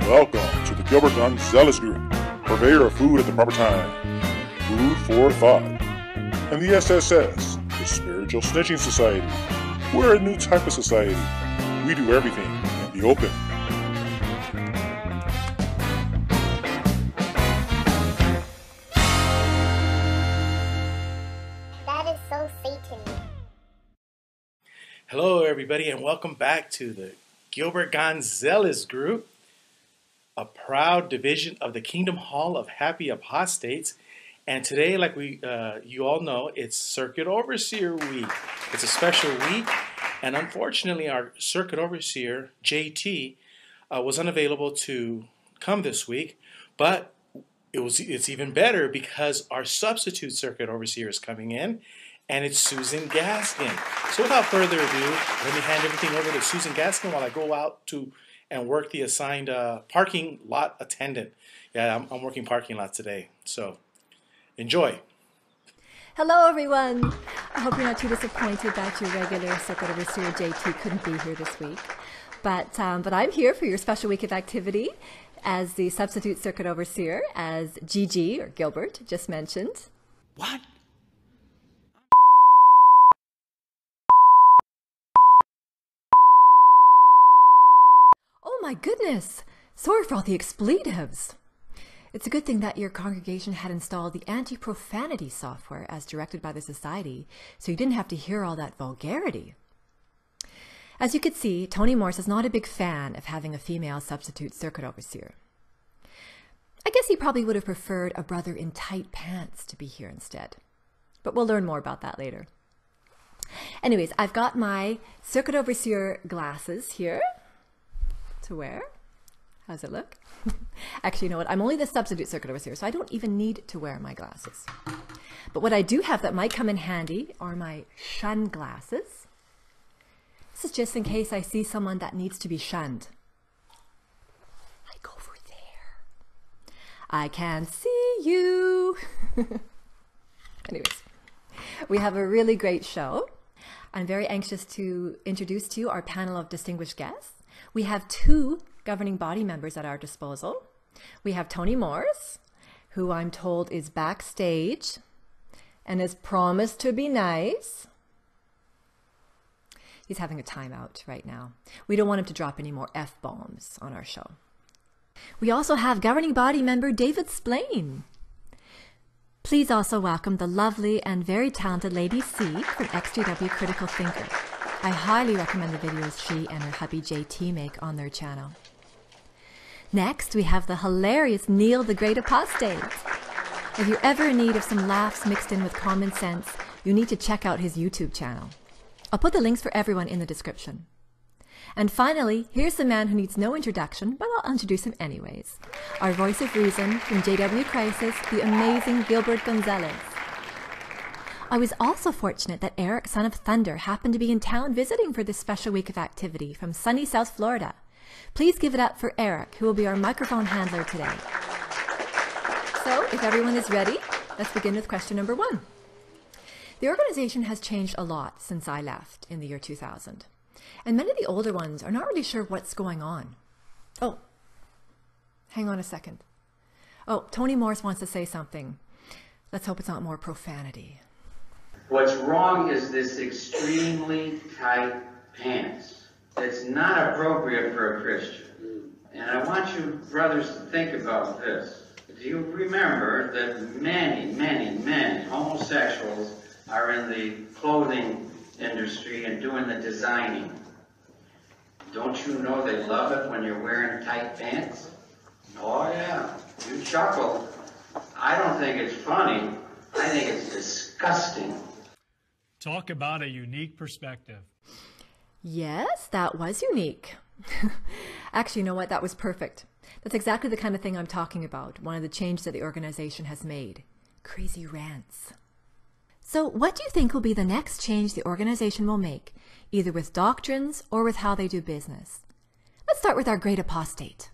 Welcome to the GonZealous Group, purveyor of food at the proper time, food for thought, and the SSS, the Spiritual Snitching Society. We're a new type of society. We do everything in the open. That is so Satan. Hello, everybody, and welcome back to the GonZealous Group, a proud division of the Kingdom Hall of Happy Apostates. And today, like you all know, it's Circuit Overseer Week. It's a special week, and unfortunately, our Circuit Overseer, JT, was unavailable to come this week, but it's even better because our substitute Circuit Overseer is coming in, and it's Susan Gaskin. So without further ado, let me hand everything over to Susan Gaskin while I go out and work the assigned parking lot attendant. Yeah, I'm working parking lot today, so enjoy. Hello, everyone. I hope you're not too disappointed that your regular Circuit Overseer JT couldn't be here this week. But I'm here for your special week of activity as the substitute Circuit Overseer, as Gigi, or Gilbert, just mentioned. What? Oh my goodness! Sorry for all the expletives. It's a good thing that your congregation had installed the anti-profanity software as directed by the society, so you didn't have to hear all that vulgarity. As you could see, Tony Morse is not a big fan of having a female substitute Circuit Overseer. I guess he probably would have preferred a brother in tight pants to be here instead. But we'll learn more about that later. Anyways, I've got my Circuit Overseer glasses here to wear. How's it look? Actually, you know what? I'm only the substitute Circuit Overseer, so I don't even need to wear my glasses. But what I do have that might come in handy are my shun glasses. This is just in case I see someone that needs to be shunned. Like over there. I can see you. Anyways, we have a really great show. I'm very anxious to introduce to you our panel of distinguished guests. We have two governing body members at our disposal. We have Tony Morse, who I'm told is backstage and has promised to be nice. He's having a timeout right now. We don't want him to drop any more F-bombs on our show. We also have governing body member David Splain. Please also welcome the lovely and very talented Lady C from XGW Critical Thinker. I highly recommend the videos she and her hubby JT make on their channel. Next, we have the hilarious Neil the Great Apostate. If you're ever in need of some laughs mixed in with common sense, you need to check out his YouTube channel. I'll put the links for everyone in the description. And finally, here's the man who needs no introduction, but I'll introduce him anyways. Our voice of reason from JW Crisis, the amazing Gilbert Gonzalez. I was also fortunate that Eric, son of Thunder, happened to be in town visiting for this special week of activity from sunny South Florida. Please give it up for Eric, who will be our microphone handler today. So, if everyone is ready, let's begin with question number 1. The organization has changed a lot since I left in the year 2000, and many of the older ones are not really sure what's going on. Oh, hang on a second. Oh, Tony Morse wants to say something. Let's hope it's not more profanity. What's wrong is this extremely tight pants. It's not appropriate for a Christian. And I want you brothers to think about this. Do you remember that many, many, many homosexuals are in the clothing industry and doing the designing? Don't you know they love it when you're wearing tight pants? Oh yeah, you chuckle. I don't think it's funny. I think it's disgusting. Talk about a unique perspective. Yes, that was unique. Actually, you know what? That was perfect. That's exactly the kind of thing I'm talking about. One of the changes that the organization has made. Crazy rants. So what do you think will be the next change the organization will make, either with doctrines or with how they do business? Let's start with our great apostate.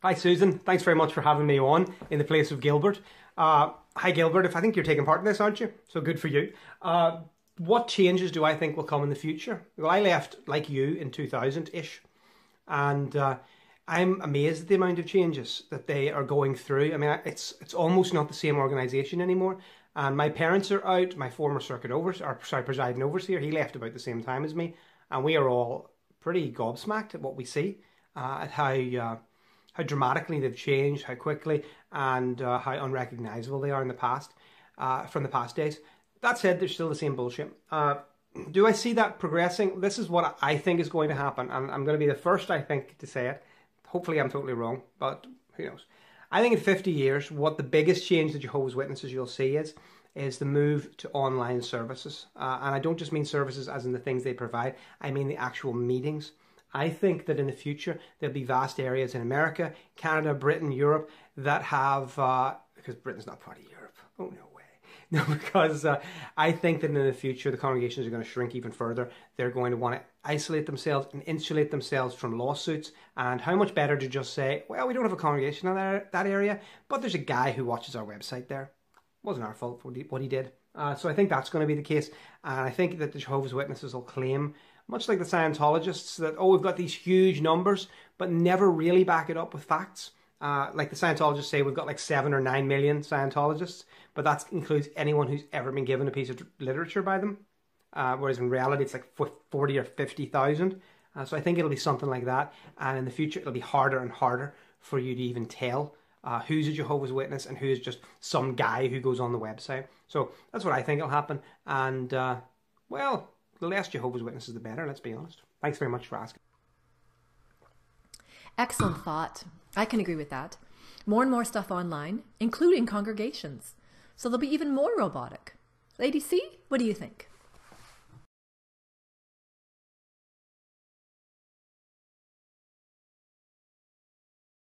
Hi Susan, thanks very much for having me on in the place of Gilbert. Hi Gilbert, I think you're taking part in this, aren't you? So good for you. what changes do I think will come in the future? Well, I left like you in 2000-ish, and I'm amazed at the amount of changes that they are going through. I mean, it's almost not the same organization anymore. And my parents are out. My former presiding overseer, he left about the same time as me, and we are all pretty gobsmacked at what we see, at how dramatically they've changed, how quickly, and how unrecognizable they are in the past, from the past days. That said, they're still the same bullshit. Do I see that progressing? This is what I think is going to happen, and I'm going to be the first, I think, to say it. Hopefully I'm totally wrong, but who knows. I think in 50 years, what the biggest change that Jehovah's Witnesses you'll see is the move to online services. And I don't just mean services as in the things they provide, I mean the actual meetings. I think that in the future, there'll be vast areas in America, Canada, Britain, Europe, that have, because Britain's not part of Europe. Oh, no way. No, because I think that in the future, the congregations are going to shrink even further. They're going to want to isolate themselves and insulate themselves from lawsuits. And how much better to just say, well, we don't have a congregation in that area, but there's a guy who watches our website there. It wasn't our fault for what he did. So I think that's going to be the case. And I think that the Jehovah's Witnesses will claim, much like the Scientologists, that, oh, we've got these huge numbers, but never really back it up with facts. Like the Scientologists say, we've got like 7 or 9 million Scientologists, but that includes anyone who's ever been given a piece of literature by them. Whereas in reality, it's like 40 or 50,000. So I think it'll be something like that. And in the future, it'll be harder and harder for you to even tell who's a Jehovah's Witness and who's just some guy who goes on the website. So that's what I think will happen. And, well, the less Jehovah's Witnesses, the better, let's be honest. Thanks very much for asking. Excellent thought. I can agree with that. More and more stuff online, including congregations. So they'll be even more robotic. Lady C, what do you think?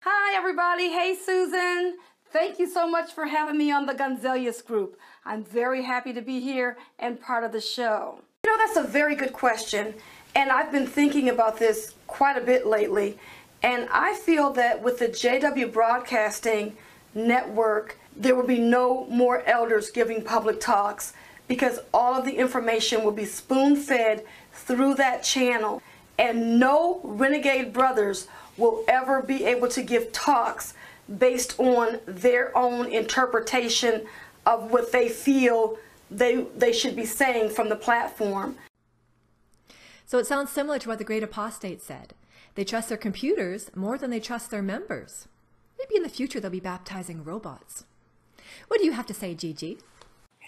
Hi, everybody. Hey, Susan. Thank you so much for having me on the GonZealous Group. I'm very happy to be here and part of the show. You know, that's a very good question, and I've been thinking about this quite a bit lately, and I feel that with the JW Broadcasting Network, there will be no more elders giving public talks because all of the information will be spoon-fed through that channel, and no renegade brothers will ever be able to give talks based on their own interpretation of what they feel they should be saying from the platform. So it sounds similar to what the great apostates said. They trust their computers more than they trust their members. Maybe in the future they'll be baptizing robots. What do you have to say, Gigi?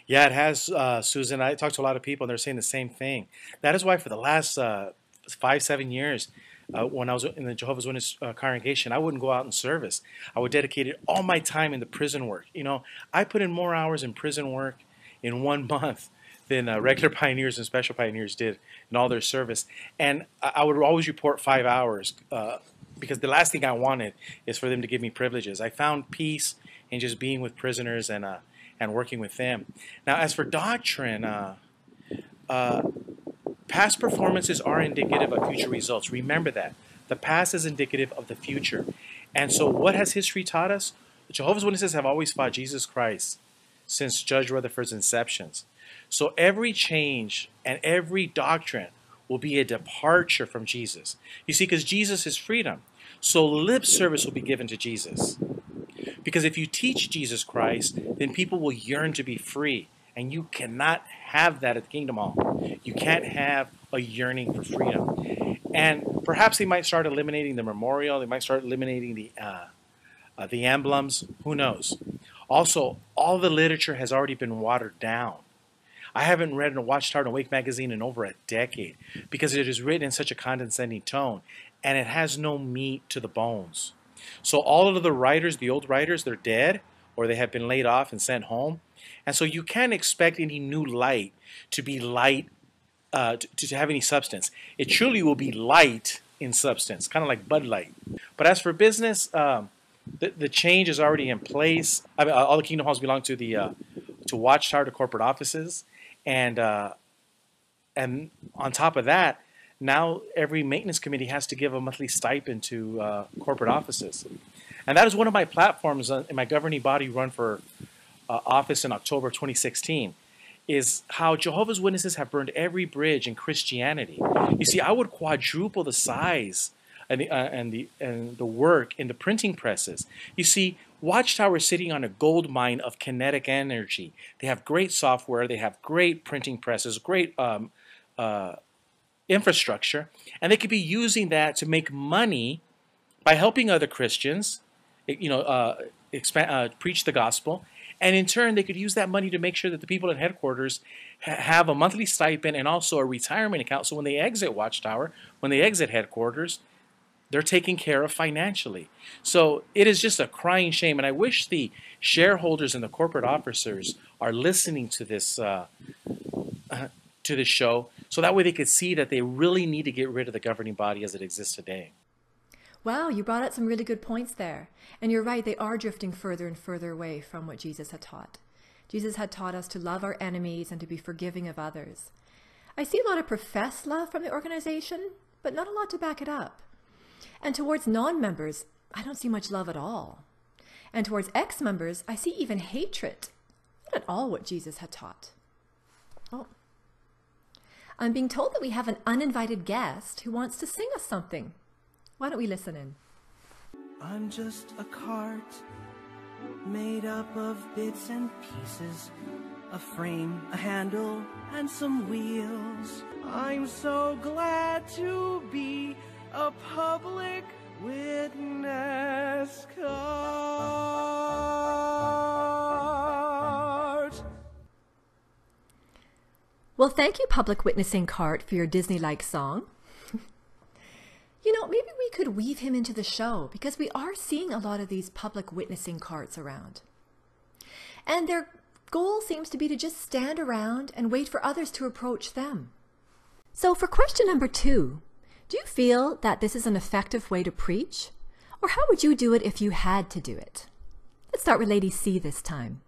Yeah, it has, Susan. I talked to a lot of people and they're saying the same thing. That is why for the last 5-7 years, when I was in the Jehovah's Witness congregation, I wouldn't go out in service. I would dedicate all my time in the prison work. You know, I put in more hours in prison work in 1 month than regular pioneers and special pioneers did in all their service. And I would always report 5 hours because the last thing I wanted is for them to give me privileges. I found peace in just being with prisoners and working with them. Now, as for doctrine, past performances are indicative of future results. Remember that. The past is indicative of the future. And so what has history taught us? The Jehovah's Witnesses have always fought Jesus Christ since Judge Rutherford's inceptions. So every change and every doctrine will be a departure from Jesus. You see, because Jesus is freedom. So lip service will be given to Jesus. Because if you teach Jesus Christ, then people will yearn to be free. And you cannot have that at the Kingdom Hall. You can't have a yearning for freedom. And perhaps they might start eliminating the memorial. They might start eliminating the emblems. Who knows? Also, all the literature has already been watered down. I haven't read a Watchtower and Awake magazine in over a decade because it is written in such a condescending tone and it has no meat to the bones. So all of the writers, the old writers, they're dead or they have been laid off and sent home. And so you can't expect any new light to be light, to have any substance. It truly will be light in substance, kind of like Bud Light. But as for business, the change is already in place. I mean, all the Kingdom Halls belong to the to Watchtower, to corporate offices, and on top of that, now every maintenance committee has to give a monthly stipend to corporate offices, and that is one of my platforms in my governing body run for office in October 2016. is how Jehovah's Witnesses have burned every bridge in Christianity. You see, I would quadruple the size and the work in the printing presses. You see, Watchtower is sitting on a gold mine of kinetic energy. They have great software, they have great printing presses, great infrastructure, and they could be using that to make money by helping other Christians, preach the gospel, and in turn they could use that money to make sure that the people at headquarters have a monthly stipend and also a retirement account. So when they exit Watchtower, when they exit headquarters, they're taken care of financially. So it is just a crying shame, and I wish the shareholders and the corporate officers are listening to this show, so that way they could see that they really need to get rid of the governing body as it exists today. Wow, you brought out some really good points there. And you're right, they are drifting further and further away from what Jesus had taught. Jesus had taught us to love our enemies and to be forgiving of others. I see a lot of professed love from the organization, but not a lot to back it up. And towards non-members, I don't see much love at all. And towards ex-members, I see even hatred. Not at all what Jesus had taught. Oh. I'm being told that we have an uninvited guest who wants to sing us something. Why don't we listen in? I'm just a cart made up of bits and pieces, a frame, a handle, and some wheels. I'm so glad to be a public witness cart. Well, thank you, Public Witnessing Cart, for your Disney-like song. You know, maybe we could weave him into the show, because we are seeing a lot of these public witnessing carts around. And their goal seems to be to just stand around and wait for others to approach them. So for question number 2, do you feel that this is an effective way to preach? Or how would you do it if you had to do it? Let's start with Lady C this time.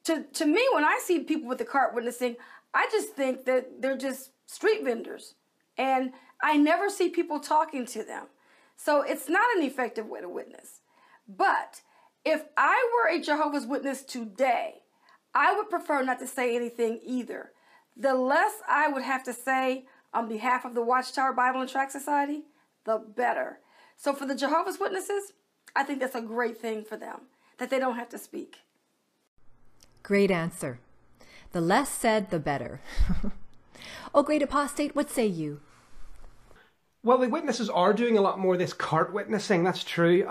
To me, when I see people with the cart witnessing, I just think that they're just street vendors. And I never see people talking to them. So it's not an effective way to witness. But if I were a Jehovah's Witness today, I would prefer not to say anything either. The less I would have to say on behalf of the Watchtower Bible and Tract Society, the better. So for the Jehovah's Witnesses, I think that's a great thing for them, that they don't have to speak. Great answer. The less said, the better. Oh, great apostate, what say you? Well, the witnesses are doing a lot more of this cart witnessing. That's true.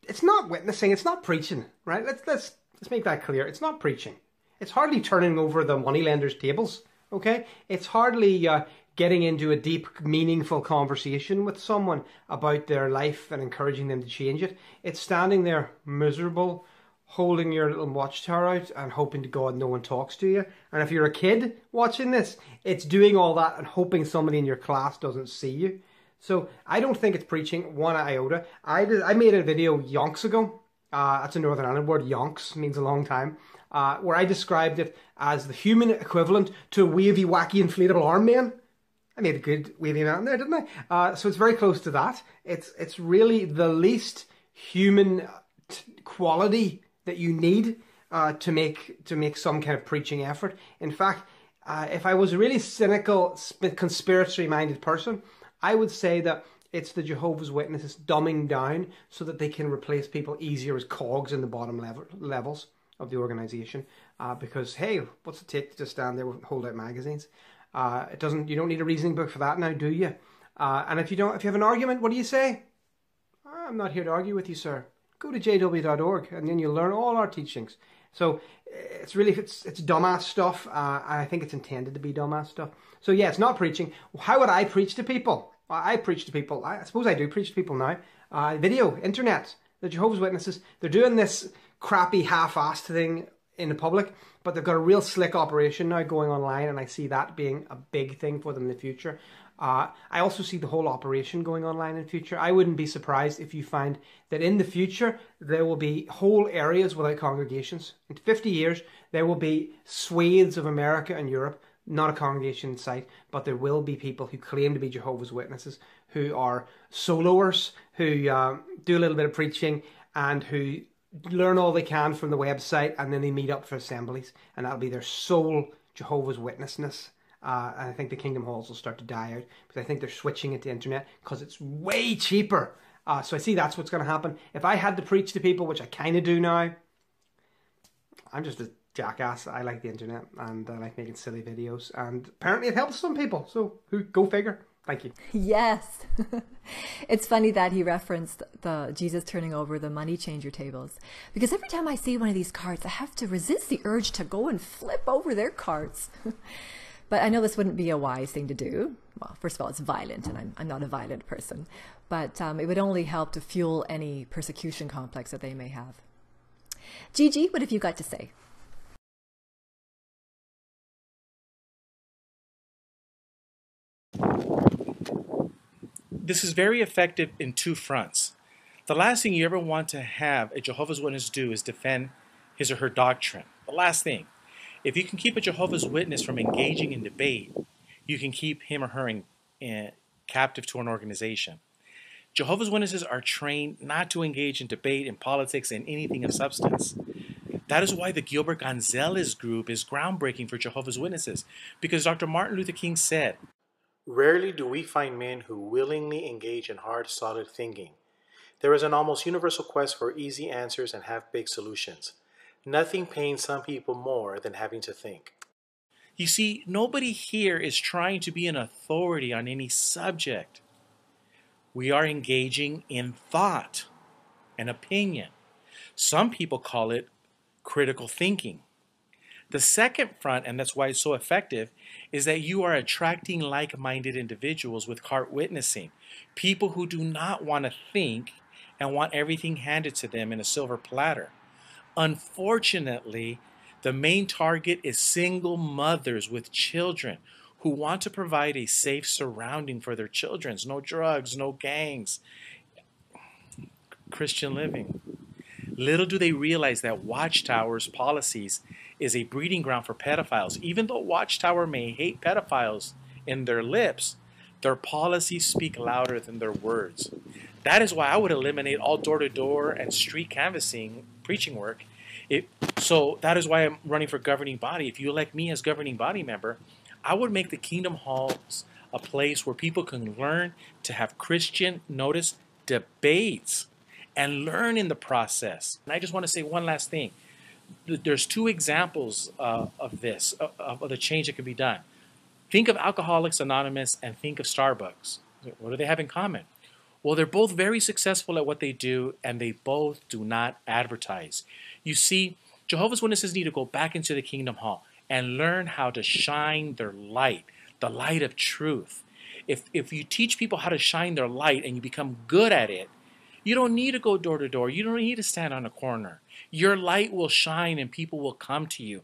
It's not witnessing. It's not preaching, right? Let's make that clear. It's not preaching. It's hardly turning over the moneylenders' tables. Okay, it's hardly getting into a deep, meaningful conversation with someone about their life and encouraging them to change it. It's standing there miserable, holding your little watchtower out and hoping to God no one talks to you. And if you're a kid watching this, it's doing all that and hoping somebody in your class doesn't see you. So I don't think it's preaching one iota. I made a video yonks ago. That's a Northern Ireland word. Yonks means a long time. Where I described it as the human equivalent to a wavy, wacky, inflatable arm man. I made a good wavy man there, didn't I? So it's very close to that. It's really the least human quality that you need to make some kind of preaching effort. In fact, if I was a really cynical, conspiracy-minded person, I would say that it's the Jehovah's Witnesses dumbing down so that they can replace people easier as cogs in the bottom levels of the organisation. Because hey, what's it take to just stand there and hold out magazines? You don't need a reasoning book for that now, do you? And if you have an argument, what do you say? I'm not here to argue with you, sir. Go to jw.org and then you'll learn all our teachings. So it's dumbass stuff. And I think it's intended to be dumbass stuff. So yeah, it's not preaching. How would I preach to people? I preach to people. I suppose I do preach to people now. Video, internet, the Jehovah's Witnesses, they're doing this crappy half-assed thing in the public, but they've got a real slick operation now going online, and I see that being a big thing for them in the future. I also see the whole operation going online in the future. I wouldn't be surprised if you find that in the future there will be whole areas without congregations. In 50 years, there will be swathes of America and Europe, not a congregation in sight, but there will be people who claim to be Jehovah's Witnesses, who are soloers, who do a little bit of preaching, and who learn all they can from the website, and then they meet up for assemblies, and that'll be their sole Jehovah's Witnessness. And I think the Kingdom Halls will start to die out, because I think they're switching it to internet because it's way cheaper. So I see that's what's going to happen. If I had to preach to people, which I kind of do now, I'm just a jackass. I like the internet, and I like making silly videos, and apparently it helps some people. So go figure. Thank you. Yes. It's funny that he referenced the Jesus turning over the money changer tables, because every time I see one of these carts, I have to resist the urge to go and flip over their carts. But I know this wouldn't be a wise thing to do. Well, first of all, it's violent, and I'm not a violent person. But it would only help to fuel any persecution complex that they may have. Gigi, what have you got to say? This is very effective in two fronts. The last thing you ever want to have a Jehovah's Witness do is defend his or her doctrine. The last thing. If you can keep a Jehovah's Witness from engaging in debate, you can keep him or her captive to an organization. Jehovah's Witnesses are trained not to engage in debate, in politics, and anything of substance. That is why the GonZealous Group is groundbreaking for Jehovah's Witnesses, because Dr. Martin Luther King said, "Rarely do we find men who willingly engage in hard, solid thinking. There is an almost universal quest for easy answers and half-baked solutions. Nothing pains some people more than having to think." You see, nobody here is trying to be an authority on any subject. We are engaging in thought and opinion. Some people call it critical thinking. The second front, and that's why it's so effective, is that you are attracting like-minded individuals with cart witnessing, people who do not want to think and want everything handed to them in a silver platter. Unfortunately, the main target is single mothers with children who want to provide a safe surrounding for their children. No drugs, no gangs, Christian living. Little do they realize that Watchtower's policies is a breeding ground for pedophiles. Even though Watchtower may hate pedophiles in their lips, their policies speak louder than their words. That is why I would eliminate all door-to-door and street canvassing preaching work. So that is why I'm running for governing body. If you elect me as governing body member, I would make the Kingdom Halls a place where people can learn to have Christian, notice, debates, and learn in the process. And I just want to say one last thing. There's two examples of this, of the change that can be done. Think of Alcoholics Anonymous and think of Starbucks. What do they have in common? Well, they're both very successful at what they do, and they both do not advertise. You see, Jehovah's Witnesses need to go back into the Kingdom Hall and learn how to shine their light, the light of truth. If you teach people how to shine their light and you become good at it, you don't need to go door to door. You don't need to stand on a corner. Your light will shine and people will come to you.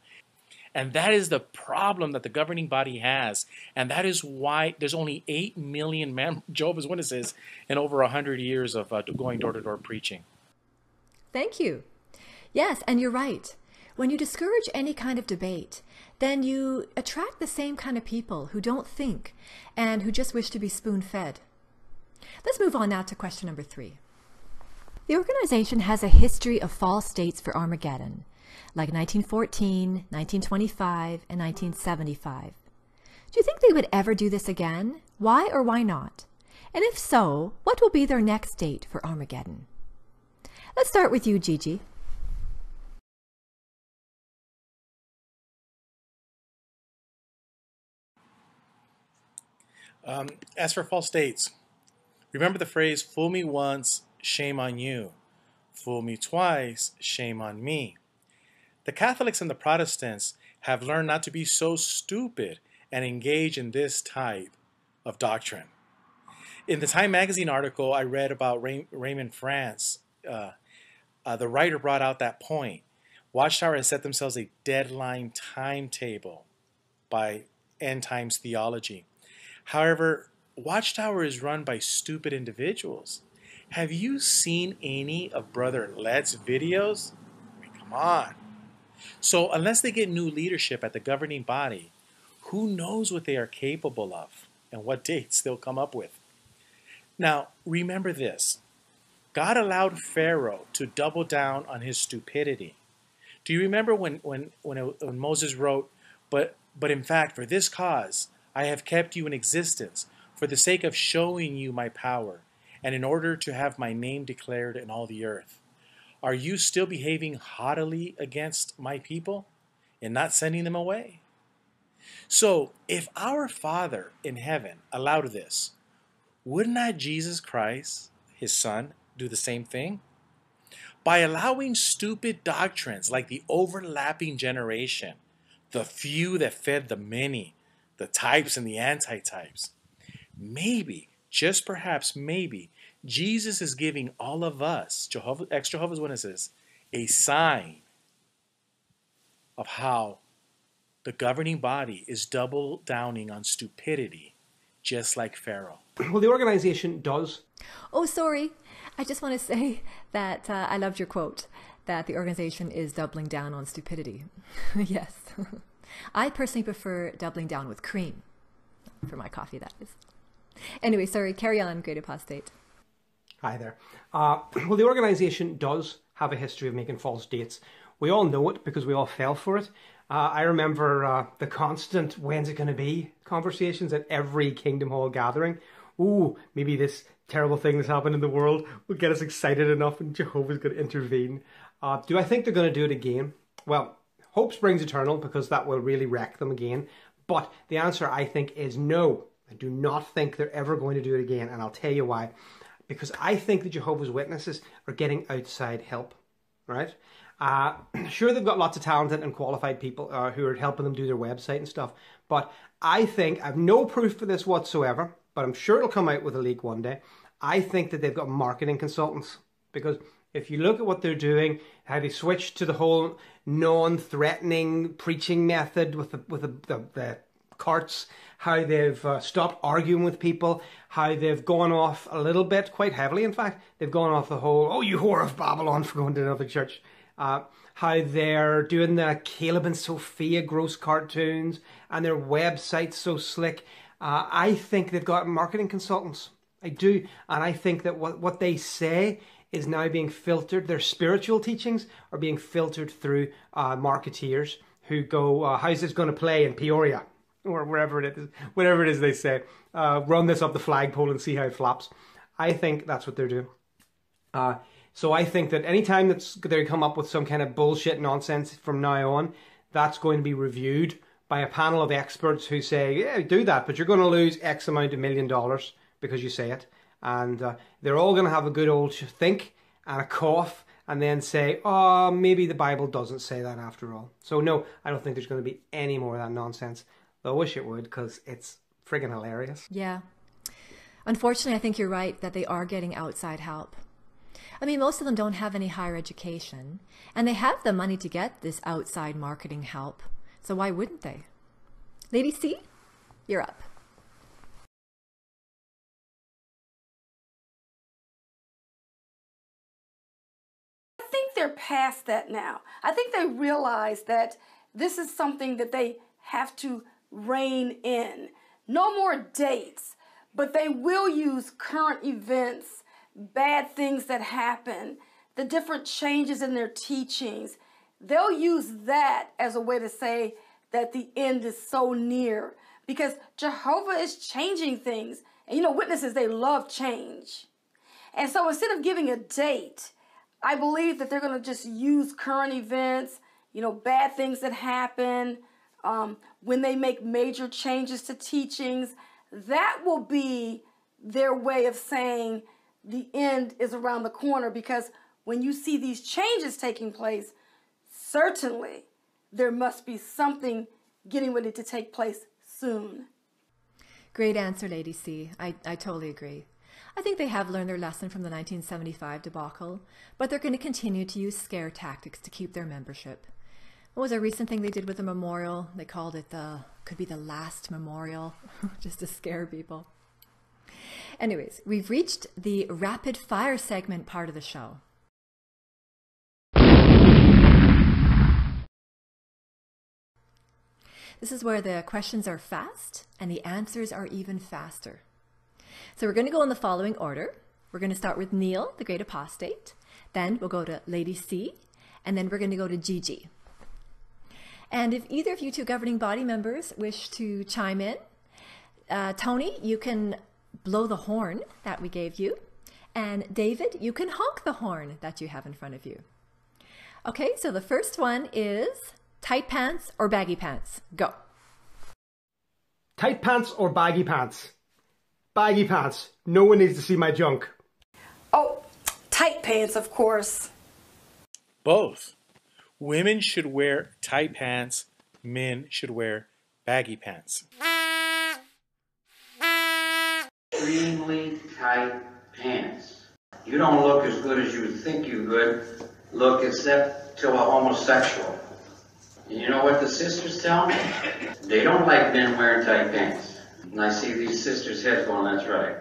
And that is the problem that the governing body has. And that is why there's only 8 million Jehovah's Witnesses in over 100 years of going door-to-door preaching. Thank you. Yes, and you're right. When you discourage any kind of debate, then you attract the same kind of people who don't think and who just wish to be spoon-fed. Let's move on now to question number 3. The organization has a history of false dates for Armageddon, like 1914, 1925, and 1975. Do you think they would ever do this again? Why or why not? And if so, what will be their next date for Armageddon? Let's start with you, Gigi. As for false dates, remember the phrase, "Fool me once, shame on you. Fool me twice, shame on me." The Catholics and the Protestants have learned not to be so stupid and engage in this type of doctrine. In the Time magazine article I read about Raymond France, the writer brought out that point. Watchtower has set themselves a deadline timetable by end times theology. However, Watchtower is run by stupid individuals. Have you seen any of Brother Let's videos? I mean, come on. So unless they get new leadership at the governing body, who knows what they are capable of and what dates they'll come up with. Now, remember this. God allowed Pharaoh to double down on his stupidity. Do you remember when Moses wrote, but in fact, for this cause, I have kept you in existence, for the sake of showing you my power, and in order to have my name declared in all the earth. Are you still behaving haughtily against my people and not sending them away? So, if our Father in heaven allowed this, would not Jesus Christ, his Son, do the same thing? By allowing stupid doctrines like the overlapping generation, the few that fed the many, the types and the antitypes, maybe, just perhaps maybe, Jesus is giving all of us, ex-Jehovah's Witnesses, a sign of how the governing body is double downing on stupidity, just like Pharaoh. Well, the organization does. Oh, sorry. I just want to say that I loved your quote, that the organization is doubling down on stupidity. Yes. I personally prefer doubling down with cream. For my coffee, that is. Anyway, sorry, carry on, Great Apostate. Hi there. Well, the organization does have a history of making false dates. We all know it because we all fell for it. I remember the constant "when's it going to be" conversations at every Kingdom Hall gathering. Ooh, maybe this terrible thing that's happened in the world will get us excited enough and Jehovah's going to intervene. Do I think they're going to do it again? Well, hope springs eternal, because that will really wreck them again. But the answer, I think, is no. I do not think they're ever going to do it again, and I'll tell you why. Because I think the Jehovah's Witnesses are getting outside help, right? Sure, they've got lots of talented and qualified people who are helping them do their website and stuff, but I think, I have no proof for this whatsoever, but I'm sure it'll come out with a leak one day. I think that they've got marketing consultants, because if you look at what they're doing, how they switched to the whole non-threatening preaching method with the carts, how they've stopped arguing with people, how they've gone off a little bit, quite heavily in fact, they've gone off the whole, oh, you whore of Babylon, for going to another church. How they're doing the Caleb and Sophia gross cartoons, and their website's so slick. I think they've got marketing consultants. I do. And I think that what they say is now being filtered. Their spiritual teachings are being filtered through marketeers who go, how's this going to play in Peoria? Or wherever it is, whatever it is they say. Run this up the flagpole and see how it flops. I think that's what they're doing. So I think that anytime they come up with some kind of bullshit nonsense from now on, that's going to be reviewed by a panel of experts who say, yeah, do that, but you're going to lose X amount of $1 million because you say it. And they're all going to have a good old think and a cough and then say, oh, maybe the Bible doesn't say that after all. So no, I don't think there's going to be any more of that nonsense. Though I wish it would, because it's friggin' hilarious. Yeah. Unfortunately, I think you're right that they are getting outside help. I mean, most of them don't have any higher education, and they have the money to get this outside marketing help. So why wouldn't they? Lady C, you're up. I think they're past that now. I think they realize that this is something that they have to rein in. No more dates, but they will use current events, bad things that happen, the different changes in their teachings. They'll use that as a way to say that the end is so near, because Jehovah is changing things. And you know, witnesses, they love change. And so instead of giving a date, I believe that they're going to just use current events, you know, bad things that happen, when they make major changes to teachings. That will be their way of saying the end is around the corner, because when you see these changes taking place, certainly there must be something getting ready to take place soon. Great answer, Lady C. I totally agree. I think they have learned their lesson from the 1975 debacle, but they're going to continue to use scare tactics to keep their membership. What was a recent thing they did with a memorial? They called it could be the last memorial, just to scare people. Anyways, we've reached the rapid fire segment part of the show. This is where the questions are fast and the answers are even faster. So we're going to go in the following order. We're going to start with Neil, the great apostate. Then we'll go to Lady C. And then we're going to go to Gigi. And if either of you two governing body members wish to chime in, Tony, you can blow the horn that we gave you. And David, you can honk the horn that you have in front of you. Okay, so the first one is tight pants or baggy pants. Go. Tight pants or baggy pants? Baggy pants. No one needs to see my junk. Oh, tight pants, of course. Both. Women should wear tight pants. Men should wear baggy pants. Extremely tight pants. You don't look as good as you think you would look, except to a homosexual. And you know what the sisters tell me? They don't like men wearing tight pants. And I see these sisters' heads going, that's right.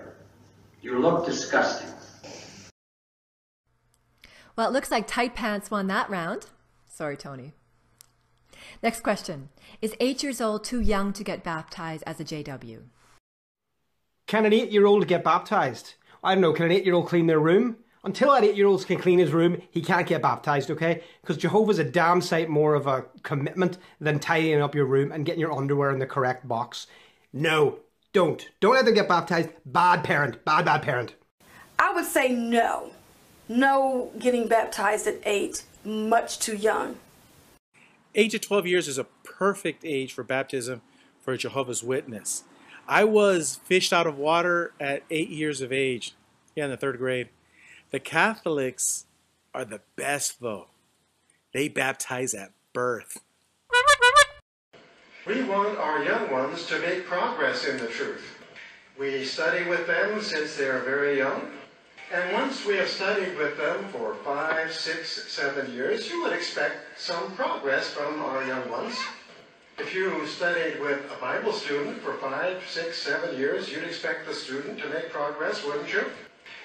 You look disgusting. Well, it looks like tight pants won that round. Sorry, Tony. Next question. Is 8 years old too young to get baptized as a JW? Can an 8-year-old get baptized? I don't know, can an 8-year-old clean their room? Until that 8-year-old can clean his room, he can't get baptized, okay? Because Jehovah's a damn sight more of a commitment than tidying up your room and getting your underwear in the correct box. No, don't. Don't let them get baptized. Bad parent. Bad parent. I would say no. No getting baptized at 8. Much too young. 8 to 12 years is a perfect age for baptism for a Jehovah's Witness. I was fished out of water at 8 years of age, in the 3rd grade. The Catholics are the best, though. They baptize at birth. We want our young ones to make progress in the truth. We study with them since they are very young. And once we have studied with them for 5, 6, 7 years, you would expect some progress from our young ones. If you studied with a Bible student for 5, 6, 7 years, you'd expect the student to make progress, wouldn't you?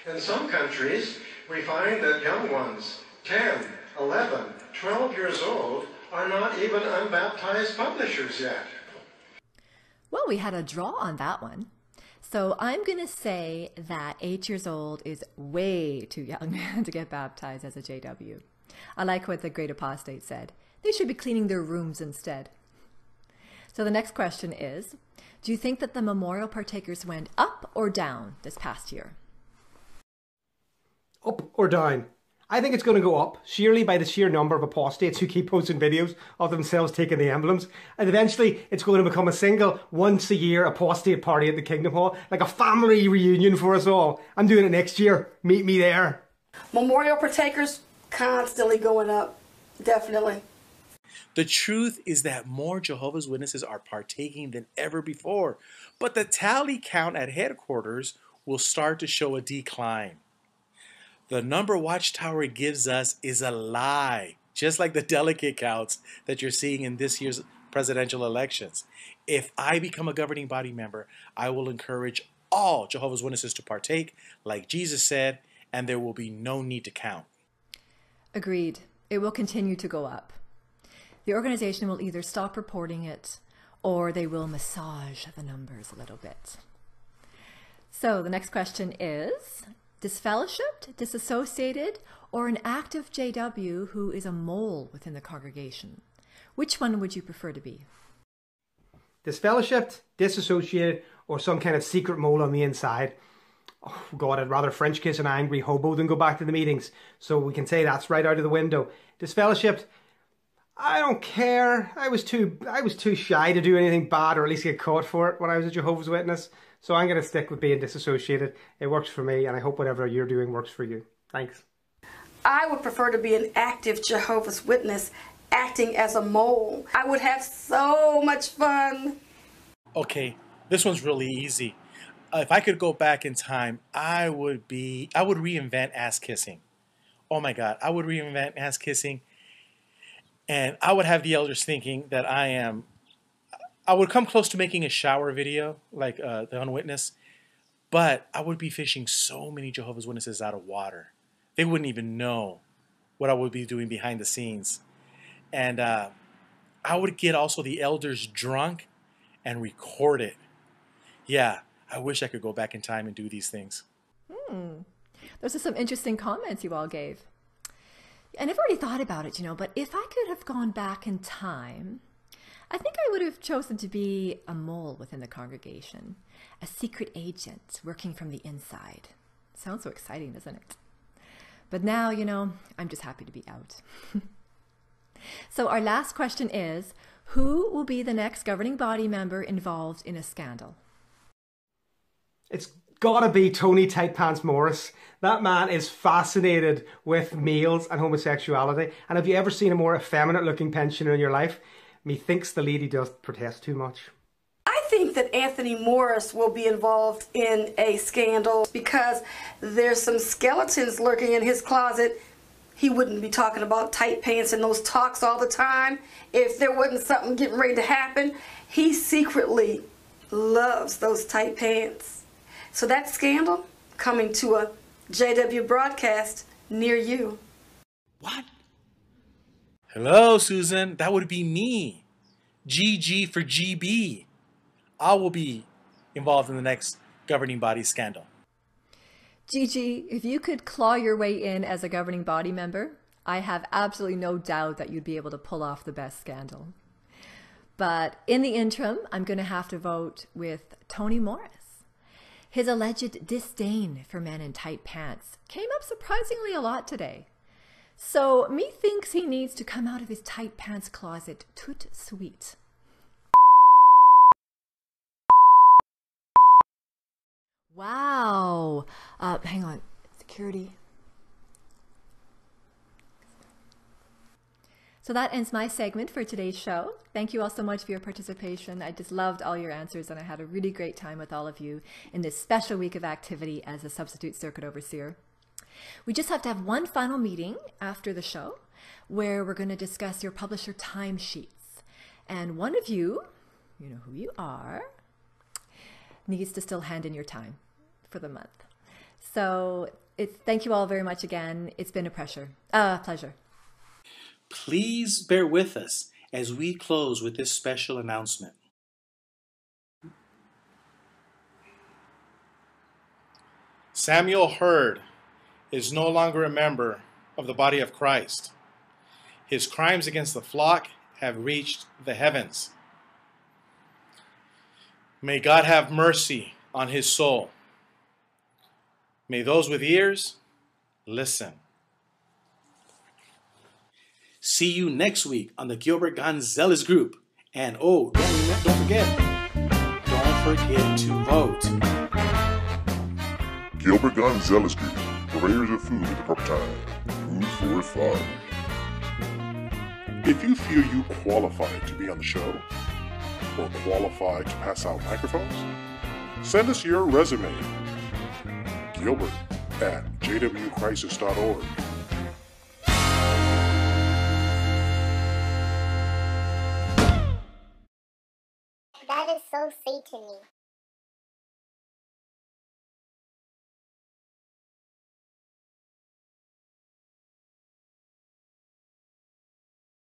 In some countries, we find that young ones, 10, 11, 12 years old, are not even unbaptized publishers yet. Well, we had a draw on that one. So I'm going to say that 8 years old is way too young to get baptized as a JW. I like what the great apostate said. They should be cleaning their rooms instead. So the next question is, do you think that the memorial partakers went up or down this past year? Up or down? I think it's going to go up, sheerly by the sheer number of apostates who keep posting videos of themselves taking the emblems. And eventually it's going to become a single once-a-year apostate party at the Kingdom Hall, like a family reunion for us all. I'm doing it next year. Meet me there. Memorial partakers constantly going up. Definitely. The truth is that more Jehovah's Witnesses are partaking than ever before, but the tally count at headquarters will start to show a decline. The number Watchtower gives us is a lie, just like the delegate counts that you're seeing in this year's presidential elections. If I become a governing body member, I will encourage all Jehovah's Witnesses to partake, like Jesus said, and there will be no need to count. Agreed. It will continue to go up. The organization will either stop reporting it or they will massage the numbers a little bit. So the next question is, disfellowshipped, disassociated, or an active JW who is a mole within the congregation? Which one would you prefer to be? Disfellowshipped, disassociated, or some kind of secret mole on the inside. Oh God, I'd rather French kiss an angry hobo than go back to the meetings. So we can say that's right out of the window. Disfellowshipped, I don't care. I was too shy to do anything bad or at least get caught for it when I was a Jehovah's Witness. So I'm going to stick with being disassociated. It works for me, and I hope whatever you're doing works for you. Thanks. I would prefer to be an active Jehovah's Witness acting as a mole. I would have so much fun. Okay, this one's really easy. If I could go back in time, I would reinvent ass kissing. Oh my God, I would reinvent ass kissing. And I would have the elders thinking that I would come close to making a shower video like the Unwitness, but I would be fishing so many Jehovah's Witnesses out of water. They wouldn't even know what I would be doing behind the scenes. And I would get also the elders drunk and record it. Yeah, I wish I could go back in time and do these things. Those are some interesting comments you all gave. I never really thought about it, but if I could have gone back in time, I think I would have chosen to be a mole within the congregation, a secret agent working from the inside. Sounds so exciting, doesn't it? But now, I'm just happy to be out. So our last question is, who will be the next governing body member involved in a scandal? It's gotta be Tony Tight Pants Morris. That man is fascinated with males and homosexuality. And have you ever seen a more effeminate looking pensioner in your life? Methinks the lady does protest too much. I think that Anthony Morris will be involved in a scandal because there's some skeletons lurking in his closet. He wouldn't be talking about tight pants in those talks all the time if there wasn't something getting ready to happen. He secretly loves those tight pants. So that scandal coming to a JW broadcast near you. What? Hello, Susan. That would be me. GG for GB. I will be involved in the next governing body scandal. Gigi, if you could claw your way in as a governing body member, I have absolutely no doubt that you'd be able to pull off the best scandal. But in the interim, I'm going to have to vote with Tony Morris. His alleged disdain for men in tight pants came up surprisingly a lot today. So methinks he needs to come out of his tight pants closet tout sweet. Wow. Hang on. Security. So that ends my segment for today's show. Thank you all so much for your participation. I just loved all your answers, and I had a really great time with all of you in this special week of activity as a substitute circuit overseer. We just have to have one final meeting after the show where we're going to discuss your publisher timesheets. And one of you, you know who you are, needs to still hand in your time for the month. So thank you all very much again. It's been a pleasure. Please bear with us as we close with this special announcement. Samuel Hurd is no longer a member of the body of Christ. His crimes against the flock have reached the heavens. May God have mercy on his soul. May those with ears listen. See you next week on the GonZealous Group. And don't forget to vote. GonZealous Group, purveyors of food at the proper time. Food for thought. If you feel you qualify to be on the show, or qualified to pass out microphones, send us your resume. Gilbert at jwcrisis.org. That is so Satan-y.